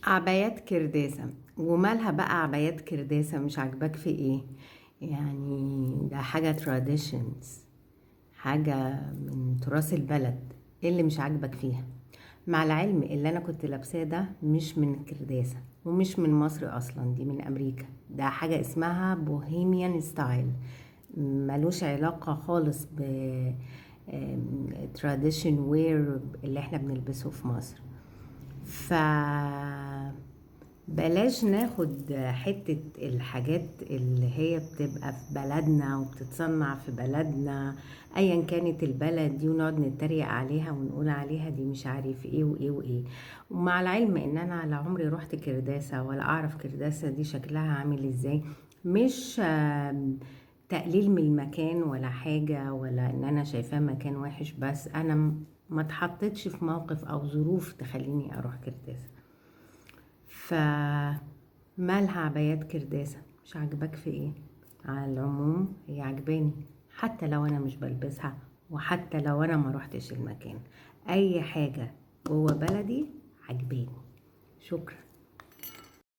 عبايات كرداسة. ومالها بقى عبايات كرداسة؟ مش عاجباك في ايه؟ يعني ده حاجة traditions، حاجة من تراث البلد. ايه اللي مش عاجبك فيها؟ مع العلم اللي انا كنت لابساه ده مش من كرداسة ومش من مصر اصلا، دي من امريكا. ده حاجة اسمها بوهيميان ستايل، ملوش علاقة خالص ب tradition wear اللي احنا بنلبسه في مصر. ف بلاش ناخد حتة الحاجات اللي هي بتبقى في بلدنا وبتتصنع في بلدنا ايا كانت البلد دي، ونقعد نتريق عليها ونقول عليها دي مش عارف ايه وايه وايه. ومع العلم ان انا لا عمري رحت كرداسة ولا اعرف كرداسة دي شكلها عامل ازاي. مش تقليل من المكان ولا حاجة، ولا ان انا شايفاه مكان وحش، بس انا ما اتحطتش في موقف او ظروف تخليني اروح كرداسة. فمالها عبايات كرداسة؟ مش عاجباك في ايه؟ على العموم هي عجباني، حتى لو انا مش بلبسها وحتى لو انا ما روحتش المكان. اي حاجة جوه بلدي عجباني. شكرا.